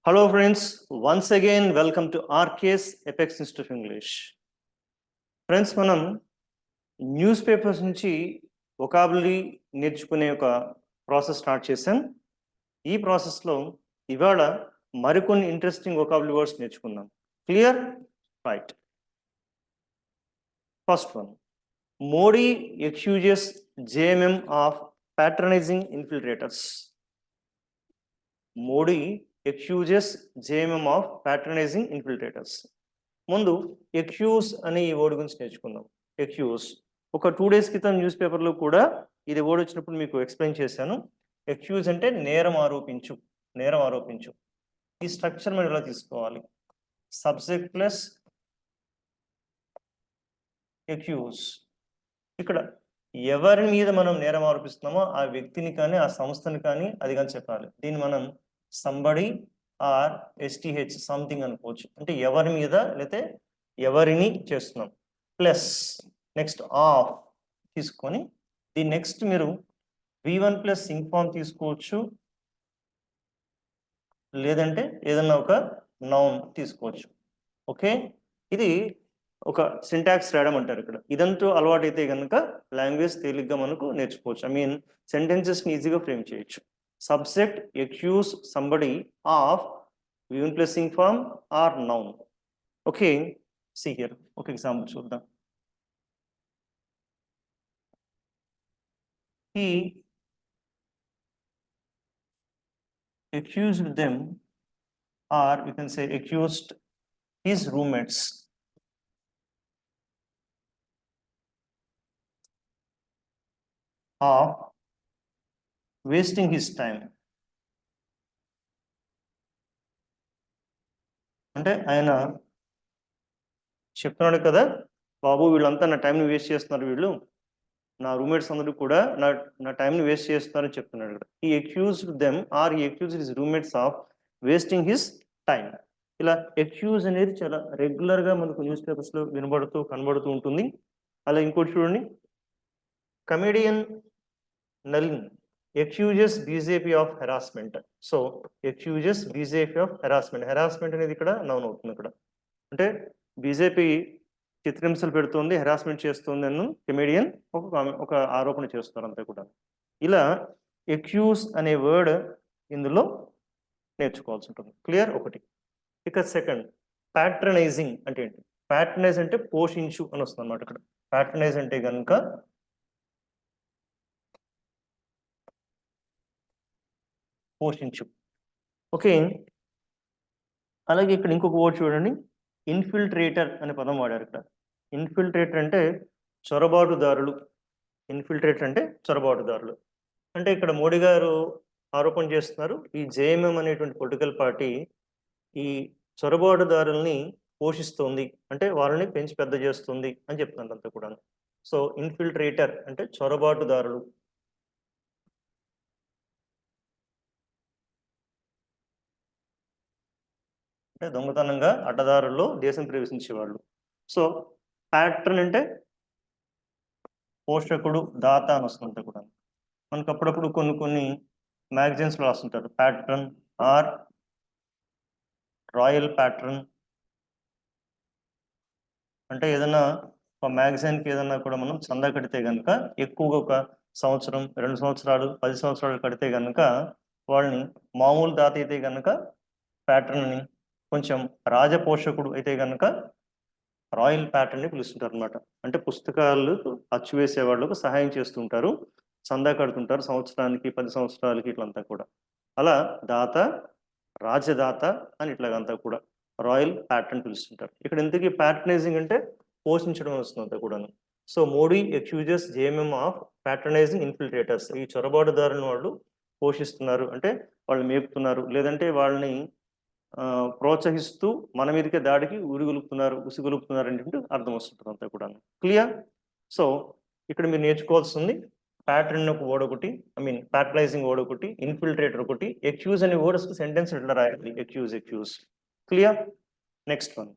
Hello friends, once again welcome to RK's Apex Institute of English. Friends మనం news papers నుంచి vocabulary నేర్చుకునే ఒక process start చేసాం. ఈ ప్రాసెస్లో ఇవాళ మరికొన్ని ఇంట్రెస్టింగ్ వొకాబులరీ వర్డ్స్ నేర్చుకుందాం. Clear? Right. First one, Modi excuses JMM of patronising infiltrators. Modi excuses JMM of patronising infiltrators. ముందు ఎక్యూజ్ అనే ఈ వర్డ్ గురించి నేర్చుకుందాం. ఎక్యూజ్ ఒక 2 days క్రితం న్యూస్ పేపర్లో కూడా ఇది వర్డ్ వచ్చినప్పుడు మీకు ఎక్స్ప్లెయిన్ చేశాను. ఎక్యూజ్ అంటే నేరం ఆరోపించు, నేరం ఆరోపించు. ఈ స్ట్రక్చర్ మనం ఎలా తీసుకోవాలి? Subject plus excuse. ఇక్కడ ఎవరి మీద మనం నేరం ఆరోపిస్తున్నామో ఆ వ్యక్తిని కానీ ఆ సంస్థని కానీ అది కానీ చెప్పాలి. దీన్ని మనం సంబడి ఆర్ STH సంథింగ్ అనుకోవచ్చు. అంటే ఎవరి మీద లేకపోతే ఎవరిని చేస్తున్నాం. ప్లస్ నెక్స్ట్ ఆఫ్ తీసుకొని దీని నెక్స్ట్ మీరు V1 ప్లస్ ఇంఫార్మ్ తీసుకోవచ్చు, లేదంటే ఏదన్నా ఒక నౌన్ తీసుకోవచ్చు. ఓకే, ఇది ఒక సింటాక్స్ రాయడం అంటారు. ఇక్కడ ఇదంతా అలవాటు అయితే కనుక లాంగ్వేజ్ తేలిగ్గా మనకు నేర్చుకోవచ్చు. ఐ మీన్ సెంటెన్సెస్ని ఈజీగా ఫ్రేమ్ చేయొచ్చు. Subject excuse somebody of V1 plus inform or noun. Okay, see here. Okay, example చూద్దాం. He accused them, or you can say accused his roommates of wasting his time. అంటే ఆయన చెప్తున్నాడు కదా, బాబు వీళ్ళంతా నా టైంని వేస్ట్ చేస్తున్నారు, వీళ్ళు నా రూమ్మేట్స్ అందరూ కూడా నా టైంని వేస్ట్ చేస్తున్నారని చెప్తున్నాడు. ఈ అక్యూజ్డ్ దెమ్ ఆర్ ఈ accused his roommates of wasting his time. ఇలా అక్యూజ్ అనేది చాలా రెగ్యులర్గా మనకు న్యూస్ పేపర్స్లో కనబడుతూ ఉంటుంది. అలా ఇంకోటి చూడండి, comedian Nalin accuses BJP of harassment. So accuses BJP of harassment. Harassment అనేది ఇక్కడ నౌన్ అవుతుంది. ఇక్కడ అంటే బీజేపీ చిత్రహింసలు పెడుతుంది, హెరాస్మెంట్ చేస్తుంది అని కమెడియన్ ఒక ఆరోపణ చేస్తున్నారు అంతే కూడా. ఇలా ఎక్యూజ్ అనే వర్డ్ ఇందులో నేర్చుకోవాల్సి ఉంటుంది. క్లియర్? ఒకటి. ఇక సెకండ్, ప్యాట్రనైజింగ్ అంటే ఏంటి? ప్యాట్రనైజ్ అంటే పోషించు అని వస్తుంది అన్నమాట. ఇక్కడ ప్యాట్రనైజ్ అంటే కనుక పోషించు. ఓకే, అలాగే ఇక్కడ ఇంకొక వర్డ్ చూడండి, ఇన్ఫిల్ట్రేటర్ అనే పదం వాడారు ఇక్కడ. ఇన్ఫిల్ట్రేటర్ అంటే చొరబాటుదారులు. ఇన్ఫిల్ట్రేటర్ అంటే చొరబాటుదారులు. అంటే ఇక్కడ మోడీ గారు ఆరోపణ చేస్తున్నారు, ఈ JMM అనేటువంటి పొలిటికల్ పార్టీ ఈ చొరబాటుదారుల్ని పోషిస్తుంది, అంటే వాళ్ళని పెంచి పెద్ద చేస్తుంది అని చెప్తున్నారు అంతా కూడా. సో ఇన్ఫిల్ట్రేటర్ అంటే చొరబాటుదారులు. అంటే దొంగతనంగా అడ్డదారుల్లో దేశం ప్రవేశించేవాళ్ళు. సో ప్యాట్రన్ అంటే పోషకుడు, దాత అని వస్తుంటే కూడా మనకు అప్పుడప్పుడు కొన్ని మ్యాగజైన్స్లో రాస్తుంటారు ప్యాట్రన్ ఆర్ రాయల్ ప్యాట్రన్. అంటే ఏదైనా ఒక మ్యాగజైన్కి ఏదైనా కూడా మనం చందా కడితే కనుక ఎక్కువగా ఒక సంవత్సరం, 2 సంవత్సరాలు, 10 సంవత్సరాలు కడితే కనుక వాళ్ళని, మామూలు దాత అయితే కనుక ప్యాట్రన్ అని, కొంచెం రాజపోషకుడు అయితే కనుక రాయల్ ప్యాటర్న్ ని పిలుస్తుంటారు అనమాట. అంటే పుస్తకాలు అచ్చు వేసే వాళ్ళకు సహాయం చేస్తుంటారు, చందా కడుతుంటారు సంవత్సరానికి, 10 సంవత్సరాలకి, ఇట్లంతా కూడా. అలా దాత, రాజదాత అని ఇట్లాగంతా కూడా రాయల్ ప్యాటర్న్ పిలుస్తుంటారు. ఇక్కడ ఇంతకీ ప్యాట్రనైజింగ్ అంటే పోషించడం వస్తుంది అంతా కూడా. So Modi accuses JMM of patronising infiltrators. ఈ చొరబాటుదారులను వాళ్ళు పోషిస్తున్నారు, అంటే వాళ్ళు మేపుతున్నారు, లేదంటే వాళ్ళని ప్రోత్సహిస్తూ మన మీదకే దాడికి ఉసిగొలుపుతున్నారు అంటే అర్థం వస్తుంటుంది అంతా కూడా. క్లియర్? సో ఇక్కడ మీరు నేర్చుకోవాల్సింది ప్యాటర్న్ ఒక వర్డ్ ఒకటి, ఐ మీన్ ప్యాట్రనైజింగ్ వర్డ్ ఒకటి, ఇన్ఫిల్ట్రేటర్ ఒకటి, ఎక్యూజ్ అనే వర్డ్ సెంటెన్స్ ఎట్లా రాయాలి, excuse. Clear? Next one,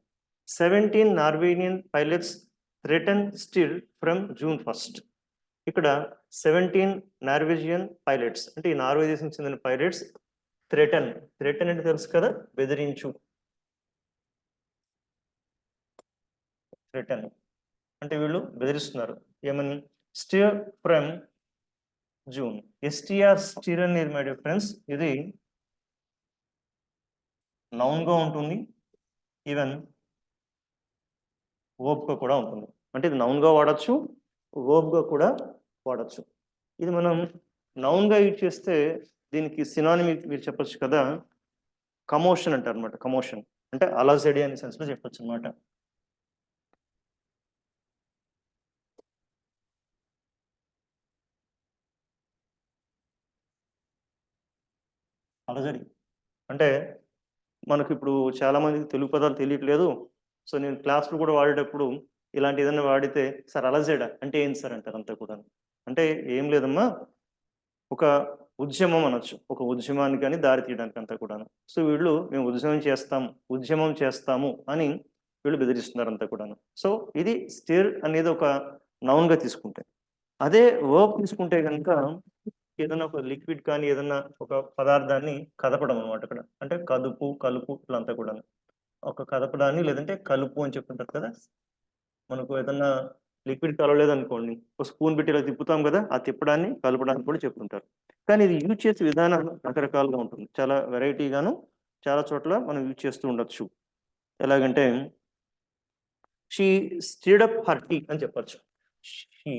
17 Norwegian pilots threaten still from June 1. ఇక్కడ 17 నార్వేజియన్ పైలట్స్ అంటే ఈ నార్వే దేశం చెందిన పైలట్స్ థ్రెటన్. థ్రెటన్ అంటే తెలుసు కదా, బెదిరించు. థ్రెటన్ అంటే వీళ్ళు బెదిరిస్తున్నారు. ఏమని? Stir from June. STR stir అనేది మై డియర్ ఫ్రెండ్స్ ఇది నౌన్ గా ఉంటుంది, ఈవెన్ వర్బ్ గా కూడా ఉంటుంది. అంటే ఇది నౌన్ గా వాడచ్చు, వర్బ్ గా కూడా వాడచ్చు. ఇది మనం నౌన్ గా యూజ్ చేస్తే దీనికి సినానిమ్ మీరు చెప్పొచ్చు కదా, కమోషన్ అంటారు అనమాట. కమోషన్ అంటే అలజడి అనే సెన్స్ లో చెప్పొచ్చు అనమాట. అలజడి అంటే మనకు ఇప్పుడు చాలా మందికి తెలుగు పదాలు తెలియట్లేదు. సో నేను క్లాస్లో కూడా వాడేటప్పుడు ఇలాంటి ఏదైనా వాడితే, సార్ అలజడ అంటే ఏంటి సార్ అంటారు అంతా కూడా. అంటే ఏం లేదమ్మా, ఒక ఉద్యమం అనొచ్చు, ఒక ఉద్యమానికి కానీ దారి తీయడానికి అంతా కూడాను. సో వీళ్ళు మేము ఉద్యమం చేస్తాము అని వీళ్ళు బెదిరిస్తున్నారు అంతా కూడాను. సో ఇది స్టిర్ అనేది ఒక నౌన్ గా తీసుకుంటే. అదే వర్బ్ తీసుకుంటే కనుక ఏదైనా ఒక లిక్విడ్ కానీ ఏదైనా ఒక పదార్థాన్ని కదపడం అనమాట. ఇక్కడ అంటే కదుపు, కలుపు ఇట్లంతా కూడా ఒక కదపడాన్ని, లేదంటే కలుపు అని చెప్తుంటారు కదా. మనకు ఏదన్నా లిక్విడ్ కలవలేదు అనుకోండి, ఒక స్పూన్ పెట్టి ఇలా తిప్పుతాం కదా, ఆ తిప్పడాన్ని కలపడానికి కూడా చెప్తుంటారు. కానీ ఇది యూజ్ చేసే విధానం రకరకాలుగా ఉంటుంది, చాలా వెరైటీగాను చాలా చోట్ల మనం యూజ్ చేస్తూ ఉండొచ్చు. ఎలాగంటే she stirred up her tea అని చెప్పచ్చు. షీ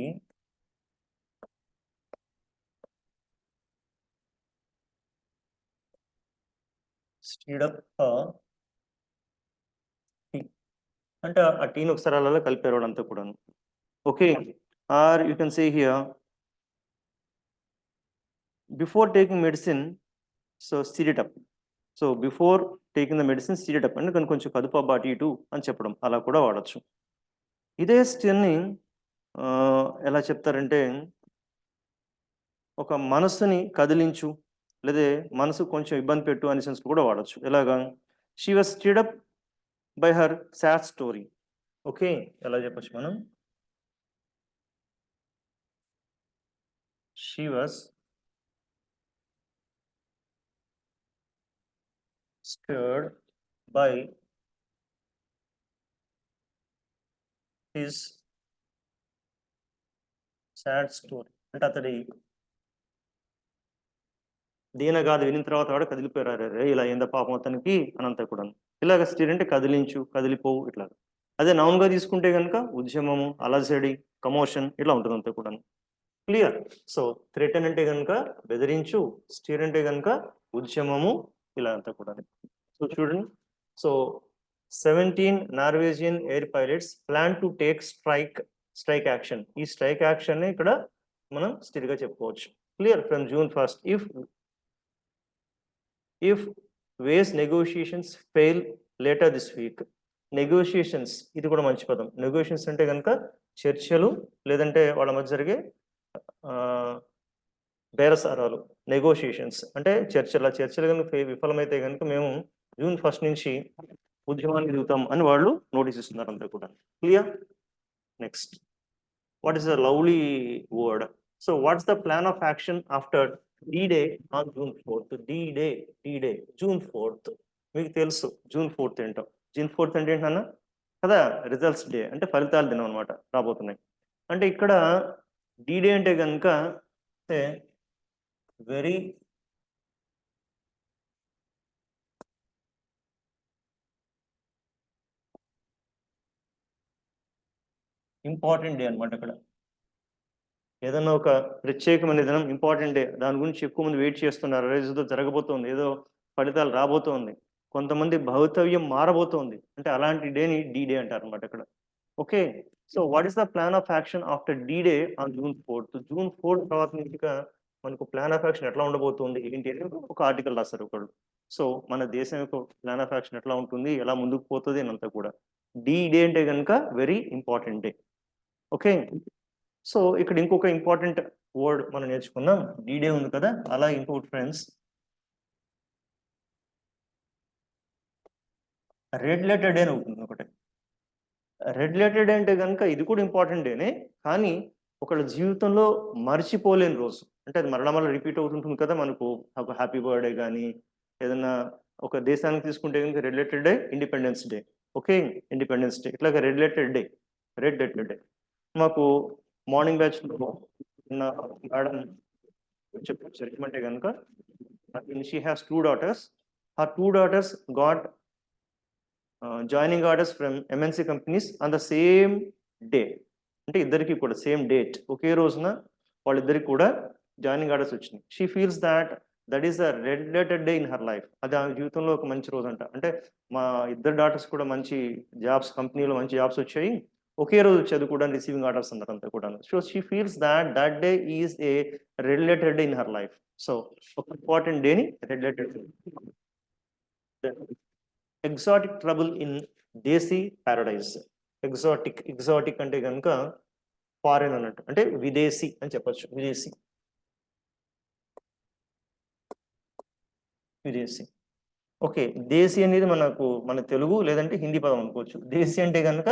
స్టిర్డ్ అప్ టీ అంటే ఆ టీని ఒకసారి అలా కలిపారు వాళ్ళంతా కూడాను. Okay, or you can say here before taking medicine so stir it up. So before taking the medicine stir it up అంటే కొంచెం కదుపు అబ్బా అటు ఇటు అని చెప్పడం, అలా కూడా వాడచ్చు. ఇదే స్టిర్ని ఎలా చెప్తారంటే ఒక మనసుని కదిలించు, లేదా మనసు కొంచెం ఇబ్బంది పెట్టు అనే సెన్స్ కూడా వాడచ్చు. ఎలాగా? She was stirred up by her sad story. Okay, ఎలా చెప్పచ్చు మనం? She was stirred by his sad story. అంటే అతడి దీనగాథ వినిన తర్వాత వాడు కదిలిపోయారు, రే ఇలా ఏంద పాపం అతనికి అనంతా కూడా. ఇలాగ స్టిర్ అంటే కదిలించు, కదిలిపోవు ఇట్లా. అదే నౌన్ గా తీసుకుంటే కనుక ఉద్యమము, అలజడి, కమోషన్ ఇట్లా ఉంటుంది అంతా కూడా. క్లియర్? సో థ్రెటన్ అంటే కనుక బెదిరించు, స్టిర్ అంటే కనుక ఉద్యమము, ఇలా అంతా కూడా. సో చూడండి, so 17 Norwegian air pilots plan to take strike action. ఈ స్ట్రైక్ యాక్షన్ ని ఇక్కడ మనం స్టిర్ గా చెప్పుకోవచ్చు. Clear? From June 1st if ways negotiations fail later this week. Negotiations ఇది కూడా మంచి పదం. నెగోషియేషన్స్ అంటే కనుక చర్చలు, లేదంటే వాళ్ళ మధ్య జరిగే బేరసారాలు. నెగోషియేషన్స్ అంటే చర్చలు కనుక విఫలమైతే కనుక మేము June 1st నుంచి ఉద్యమానికి దిగుతాం అని వాళ్ళు నోటీస్ ఇస్తున్నారు అంతా కూడా. Clear? Next, what is the lovely word? So what's the plan of action after D-Day on June 4th? D-Day June 4th. మీకు తెలుసు June 4th ఏంటో. June 4th అంటే ఏంటన్నా కదా, రిజల్ట్స్ డే అంటే ఫలితాల దినం అనమాట, రాబోతున్నాయి. అంటే ఇక్కడ D-Day అంటే కనుక వెరీ ఇంపార్టెంట్ డే అనమాట. ఇక్కడ ఏదన్నా ఒక ప్రత్యేకమైన దినం, ఇంపార్టెంట్ డే, దాని గురించి ఎక్కువ మంది వెయిట్ చేస్తున్నారు. ఏదో జరగబోతోంది, ఏదో ఫలితాలు రాబోతోంది, కొంతమంది భవితవ్యం మారబోతోంది, అంటే అలాంటి డేని D-Day అంటారు అనమాట ఇక్కడ. Okay, so what is the plan of action after D-Day on June 4th? June 4th తర్వాత నుంచి మనకు ప్లాన్ ఆఫ్ యాక్షన్ ఎట్లా ఉండబోతుంది ఏంటి అని ఒక ఆర్టికల్ రాస్తారు ఒకళ్ళు. సో మన దేశం యొక్క ప్లాన్ ఆఫ్ యాక్షన్ ఎట్లా ఉంటుంది, ఎలా ముందుకు పోతుంది అని అంతా కూడా. D-Day అంటే కనుక very important day. Okay, so ఇక్కడ ఇంకొక ఇంపార్టెంట్ వర్డ్ మనం నేర్చుకున్నాం, D-Day ఉంది కదా, అలా ఇంకోటి ఫ్రెండ్స్ రెడ్ లెటర్ డే అని ఉంటుంది ఒకటి. రెడ్ లెటర్ డే అంటే కనుక ఇది కూడా ఇంపార్టెంట్ డేనే, కానీ ఒకళ్ళ జీవితంలో మర్చిపోలేని రోజు. అంటే అది మరలా రిపీట్ అవుతుంటుంది కదా, మనకు ఒక హ్యాపీ బర్త్డే కానీ, ఏదైనా ఒక దేశానికి తీసుకుంటే కనుక related day independence day. Okay, independence day ఇట్లాగా రిలేటెడ్ డే, రిలేటెడ్ డే. మాకు మార్నింగ్ బ్యాచ్లో ఉన్న మేడం చెప్పమంటే కనుక she has 2 daughters. Her 2 daughters got joining orders from MNC companies on the same day. అంటే ఇద్దరికి కూడా సేమ్ డేట్, ఒకే రోజున వాళ్ళిద్దరికి కూడా జాయినింగ్ ఆర్డర్స్ వచ్చినాయి. She feels that is the related day in her life. అది ఆమె జీవితంలో ఒక మంచి రోజు అంట. అంటే మా ఇద్దరు డాటర్స్ కూడా మంచి జాబ్స్, కంపెనీలో మంచి జాబ్స్ వచ్చాయి, ఒకే రోజు వచ్చేది కూడా రిసీవింగ్ ఆర్డర్స్ అన్నారు అంతా కూడా. So she feels that day is a related day in her life. So ఒక ఇంపార్టెంట్ డేని related. Exotic trouble in desi Paradise. Exotic అంటే కనుక ఫారెన్ అన్నట్టు, అంటే విదేశీ అని చెప్పొచ్చు. విదేశీ. ఓకే, దేశీ అనేది మన తెలుగు లేదంటే హిందీ పదం అనుకోవచ్చు. దేశీ అంటే కనుక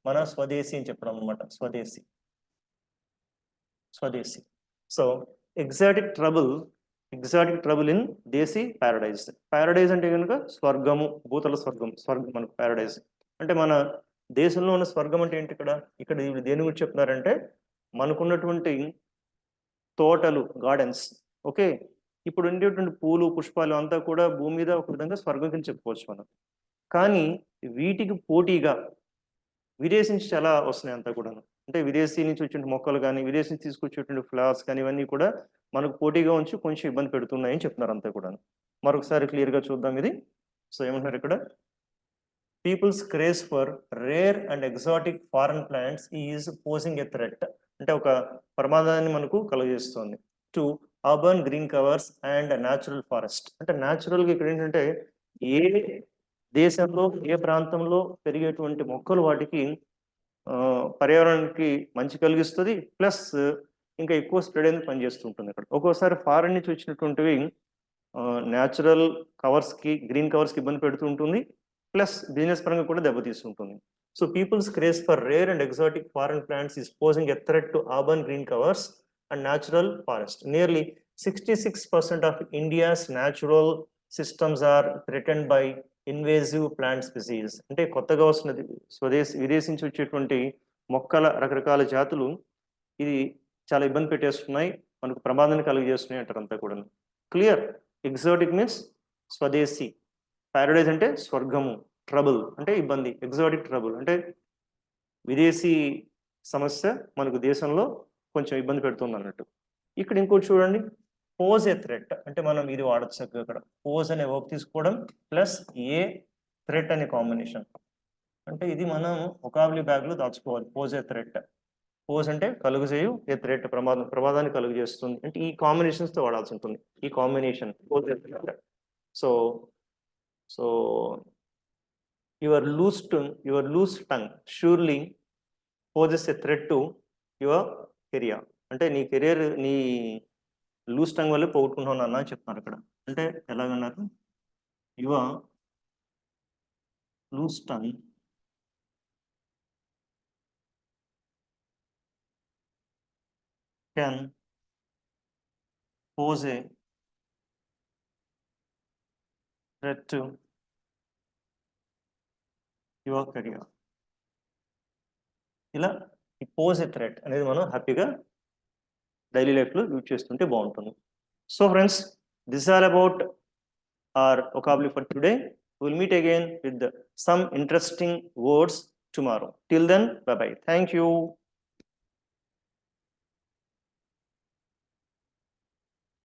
మన స్వదేశీ అని చెప్పడం అనమాట. స్వదేశీ. So exotic trouble in desi Paradise. Paradise అంటే కనుక స్వర్గము, భూతల స్వర్గం మనకు ప్యారడైజ్. అంటే మన దేశంలో ఉన్న స్వర్గం అంటే ఏంటి? ఇక్కడ దేని గురించి చెప్తున్నారంటే మనకున్నటువంటి తోటలు, గార్డెన్స్. ఓకే, ఇప్పుడు ఉండేటువంటి పూలు, పుష్పాలు అంతా కూడా భూమి మీద ఒక విధంగా స్వర్గం కింద చెప్పుకోవచ్చు మనం. కానీ వీటికి పోటీగా విదేశీ నుంచి చాలా వస్తున్నాయి అంతా కూడా. అంటే విదేశీ నుంచి వచ్చే మొక్కలు కానీ, విదేశీ నుంచి తీసుకొచ్చేటువంటి ఫ్లవర్స్ కానీ, ఇవన్నీ కూడా మనకు పోటీగా ఉంచి కొంచెం ఇబ్బంది పెడుతున్నాయని చెప్తున్నారు అంతా కూడా. మరొకసారి క్లియర్గా చూద్దాం ఇది. సో ఏమంటున్నారు ఇక్కడ? People's craze for rare and exotic foreign plants is posing a threat. అంటే ఒక ప్రమాదాన్ని మనకు కలుగజేస్తుంది. To urban green covers and natural forest. అంటే న్యాచురల్గా ఇక్కడ ఏంటంటే ఏ దేశంలో, ఏ ప్రాంతంలో పెరిగేటువంటి మొక్కలు వాటికి పర్యావరణానికి మంచి కలిగిస్తుంది, ప్లస్ ఇంకా ఎక్కువ స్ప్రెడ్ అనేది పనిచేస్తుంటుంది. ఇక్కడ ఒక్కోసారి ఫారెన్ నుంచి వచ్చినటువంటివి న్యాచురల్ కవర్స్కి, గ్రీన్ కవర్స్కి ఇబ్బంది పెడుతుంటుంది, ప్లస్ బిజినెస్ పరంగా కూడా దెబ్బతీస్తుంటుంది. So people's craze for rare and exotic foreign plants is posing a threat to urban green covers and natural forest. Nearly 66% of India's natural systems are threatened by invasive plant species. అంటే కొత్తగా వస్తున్నది విదేశీ నుంచి వచ్చేటువంటి మొక్కల రకరకాల జాతులు ఇది చాలా ఇబ్బంది పెట్టేస్తున్నాయి, మనకు ప్రమాదాన్ని కలిగజేస్తున్నాయి అంటారు అంతా కూడా. క్లియర్? ఎగ్జాటిక్ మీన్స్ స్వదేశీ, ప్యారడైజ్ అంటే స్వర్గము, ట్రబుల్ అంటే ఇబ్బంది, ఎగ్జాటిక్ ట్రబుల్ అంటే విదేశీ సమస్య మనకు దేశంలో కొంచెం ఇబ్బంది పెడుతుంది అన్నట్టు. ఇక్కడ ఇంకోటి చూడండి, పోజ్ ఏ థ్రెట్. అంటే మనం ఇది వాడచ్చు ఇక్కడ. పోజ్ అనే వర్బ్ తీసుకోవడం ప్లస్ ఏ థ్రెట్ అనే కాంబినేషన్. అంటే ఇది మనం వొకాబులరీ బ్యాగ్ లో దాచుకోవాలి. Pose a threat. పోజ్ అంటే కలుగజేయు, ఏ థ్రెట్ ప్రమాదాన్ని కలుగజేస్తుంది. అంటే ఈ కాంబినేషన్స్ తో వాడాల్సి ఉంటుంది, ఈ combination pose a threat. So your loose tongue surely poses a threat to your career. అంటే నీ కెరియర్, నీ లూజ్ టంగ్ వల్ల పోగొట్టుకుంటున్నాను అన్న అని చెప్తున్నారు ఇక్కడ. అంటే ఎలాగన్నారు? Your loose tongue can pose a threat to your career. ఇలా ఈ పోజ్ ఏ థ్రెట్ అనేది మనం హ్యాపీగా డైలీ లైఫ్లో యూజ్ చేస్తుంటే బాగుంటుంది. So friends, this are about our vocabulary for today. We will meet again with some interesting words tomorrow. Till then, bye bye. Thank you.